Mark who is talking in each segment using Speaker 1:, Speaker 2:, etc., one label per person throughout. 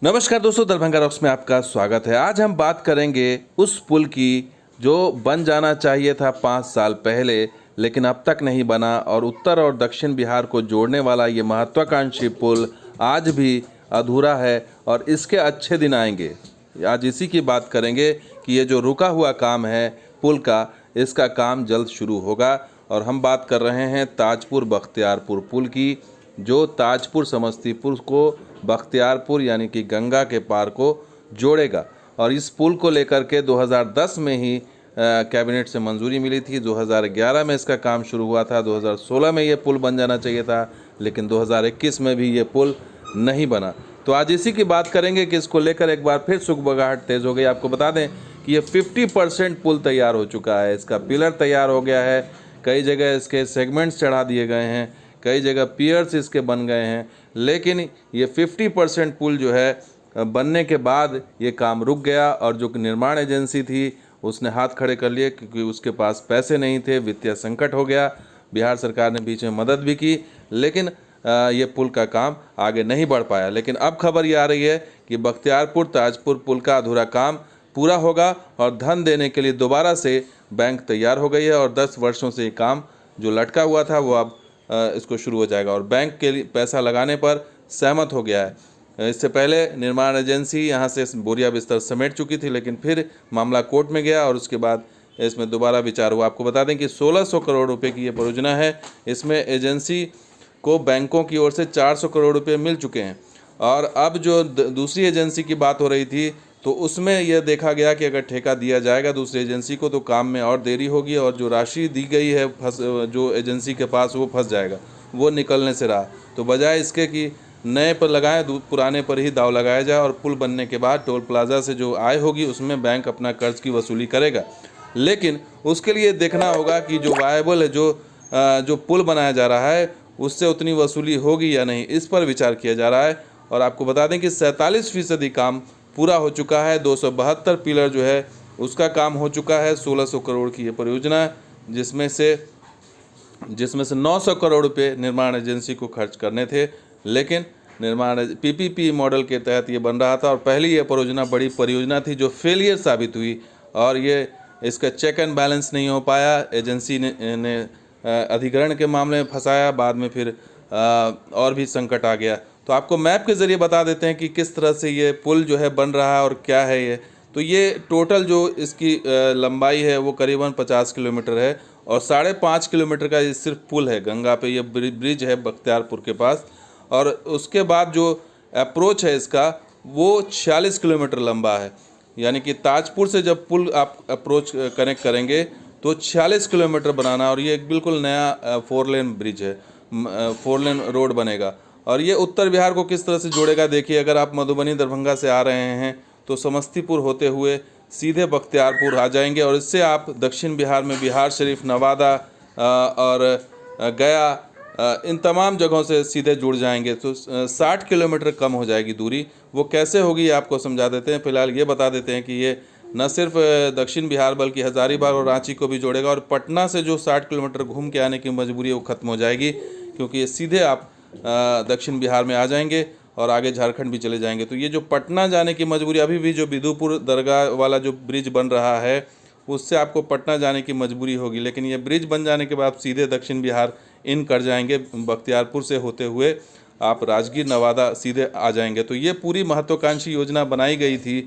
Speaker 1: नमस्कार दोस्तों, दरभंगा रॉक्स में आपका स्वागत है। आज हम बात करेंगे उस पुल की जो बन जाना चाहिए था 5 साल पहले, लेकिन अब तक नहीं बना और उत्तर और दक्षिण बिहार को जोड़ने वाला ये महत्वाकांक्षी पुल आज भी अधूरा है और इसके अच्छे दिन आएंगे। आज इसी की बात करेंगे कि ये जो रुका हुआ काम है पुल का, इसका काम जल्द शुरू होगा। और हम बात कर रहे हैं ताजपुर बख्तियारपुर पुल की, जो ताजपुर समस्तीपुर को बख्तियारपुर यानी कि गंगा के पार को जोड़ेगा। और इस पुल को लेकर के 2010 में ही कैबिनेट से मंजूरी मिली थी। 2011 में इसका काम शुरू हुआ था। 2016 में ये पुल बन जाना चाहिए था, लेकिन 2021 में भी ये पुल नहीं बना। तो आज इसी की बात करेंगे कि इसको लेकर एक बार फिर सुगबगाहट तेज़ हो गई। आपको बता दें कि ये 50% पुल तैयार हो चुका है, इसका पिलर तैयार हो गया है, कई जगह इसके सेगमेंट्स चढ़ा दिए गए हैं, कई जगह पियर्स इसके बन गए हैं, लेकिन ये 50% पुल जो है बनने के बाद ये काम रुक गया। और जो निर्माण एजेंसी थी उसने हाथ खड़े कर लिए, क्योंकि उसके पास पैसे नहीं थे, वित्तीय संकट हो गया। बिहार सरकार ने बीच में मदद भी की, लेकिन ये पुल का काम आगे नहीं बढ़ पाया। लेकिन अब खबर ये आ रही है कि बख्तियारपुर ताजपुर पुल का अधूरा काम पूरा होगा और धन देने के लिए दोबारा से बैंक तैयार हो गई है। और 10 वर्षों से ये काम जो लटका हुआ था वो अब इसको शुरू हो जाएगा और बैंक के लिए पैसा लगाने पर सहमत हो गया है। इससे पहले निर्माण एजेंसी यहाँ से बोरिया बिस्तर समेट चुकी थी, लेकिन फिर मामला कोर्ट में गया और उसके बाद इसमें दोबारा विचार हुआ। आपको बता दें कि 1600 करोड़ रुपए की ये परियोजना है। इसमें एजेंसी को बैंकों की ओर से 400 करोड़ रुपये मिल चुके हैं। और अब जो दूसरी एजेंसी की बात हो रही थी, तो उसमें यह देखा गया कि अगर ठेका दिया जाएगा दूसरी एजेंसी को तो काम में और देरी होगी और जो राशि दी गई है जो एजेंसी के पास वो फंस जाएगा, वो निकलने से रहा। तो बजाय इसके कि नए पर लगाएं, पुराने पर ही दाव लगाया जाए और पुल बनने के बाद टोल प्लाजा से जो आय होगी उसमें बैंक अपना कर्ज की वसूली करेगा। लेकिन उसके लिए देखना होगा कि जो वायबल है, जो पुल बनाया जा रहा है उससे उतनी वसूली होगी या नहीं, इस पर विचार किया जा रहा है। और आपको बता दें कि 47% काम पूरा हो चुका है। 272 पिलर जो है उसका काम हो चुका है। 1600 करोड़ की ये परियोजना है, जिसमें से 900 करोड़ रुपये निर्माण एजेंसी को खर्च करने थे। लेकिन निर्माण पीपीपी मॉडल के तहत ये बन रहा था और पहली ये परियोजना बड़ी परियोजना थी जो फेलियर साबित हुई और ये इसका चेक एंड बैलेंस नहीं हो पाया। एजेंसी ने अधिग्रहण के मामले में फंसाया, बाद में फिर और भी संकट आ गया। तो आपको मैप के ज़रिए बता देते हैं कि किस तरह से ये पुल जो है बन रहा है और क्या है ये। तो ये टोटल जो इसकी लंबाई है वो करीबन 50 किलोमीटर है और 5.5 किलोमीटर का ये सिर्फ पुल है। गंगा पे ये ब्रिज है बख्तियारपुर के पास। और उसके बाद जो अप्रोच है इसका वो 46 किलोमीटर लंबा है। यानी कि ताजपुर से जब पुल आप अप्रोच कनेक्ट करेंगे तो 46 किलोमीटर बनाना, और ये एक बिल्कुल नया 4 लेन ब्रिज है, 4 लेन रोड बनेगा। और ये उत्तर बिहार को किस तरह से जोड़ेगा, देखिए, अगर आप मधुबनी दरभंगा से आ रहे हैं तो समस्तीपुर होते हुए सीधे बख्तियारपुर आ जाएंगे और इससे आप दक्षिण बिहार में बिहार शरीफ, नवादा और गया, इन तमाम जगहों से सीधे जुड़ जाएंगे। तो 60 किलोमीटर कम हो जाएगी दूरी। वो कैसे होगी आपको समझा देते हैं। फिलहाल ये बता देते हैं कि ये न सिर्फ दक्षिण बिहार बल्कि हज़ारीबाग और रांची को भी जोड़ेगा और पटना से जो 60 किलोमीटर घूम के आने की मजबूरी है वो ख़त्म हो जाएगी, क्योंकि ये सीधे आप दक्षिण बिहार में आ जाएंगे और आगे झारखंड भी चले जाएंगे। तो ये जो पटना जाने की मजबूरी, अभी भी जो बिदुपुर दरगाह वाला जो ब्रिज बन रहा है उससे आपको पटना जाने की मजबूरी होगी, लेकिन ये ब्रिज बन जाने के बाद सीधे दक्षिण बिहार इन कर जाएंगे। बख्तियारपुर से होते हुए आप राजगीर, नवादा सीधे आ जाएंगे। तो ये पूरी महत्वाकांक्षी योजना बनाई गई थी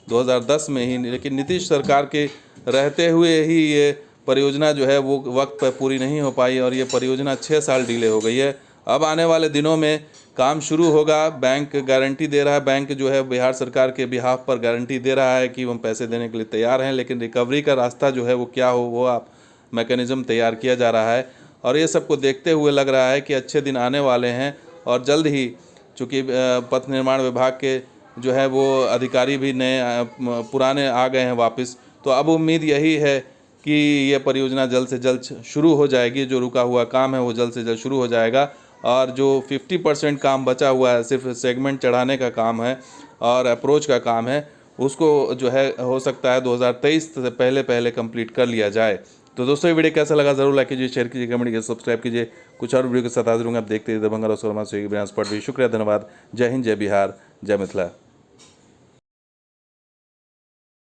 Speaker 1: 2010 में ही, लेकिन नीतीश सरकार के रहते हुए ही ये परियोजना जो है वो वक्त पर पूरी नहीं हो पाई और ये परियोजना 6 साल डिले हो गई है। अब आने वाले दिनों में काम शुरू होगा। बैंक गारंटी दे रहा है, बैंक जो है बिहार सरकार के बिहाफ पर गारंटी दे रहा है कि हम पैसे देने के लिए तैयार हैं, लेकिन रिकवरी का रास्ता जो है वो क्या हो, वो आप मैकेनिज़्म तैयार किया जा रहा है। और ये सबको देखते हुए लग रहा है कि अच्छे दिन आने वाले हैं और जल्द ही, चूँकि पथ निर्माण विभाग के जो है वो अधिकारी भी नए पुराने आ गए हैं वापस, तो अब उम्मीद यही है कि ये परियोजना जल्द से जल्द शुरू हो जाएगी। जो रुका हुआ काम है वो जल्द से जल्द शुरू हो जाएगा और जो 50% काम बचा हुआ है, सिर्फ सेगमेंट चढ़ाने का काम है और अप्रोच का काम है, उसको जो है हो सकता है 2023 से पहले कंप्लीट कर लिया जाए। तो दोस्तों, ये वीडियो कैसा लगा ज़रूर लाइक कीजिए, शेयर कीजिए, कमेंट कीजिए, सब्सक्राइब कीजिए। कुछ और वीडियो के साथ हाजिर होंगे। आप देखते रहिए दरभंगा रॉक्स। शुक्रिया, धन्यवाद। जय हिंद, जय बिहार, जय मिथिला।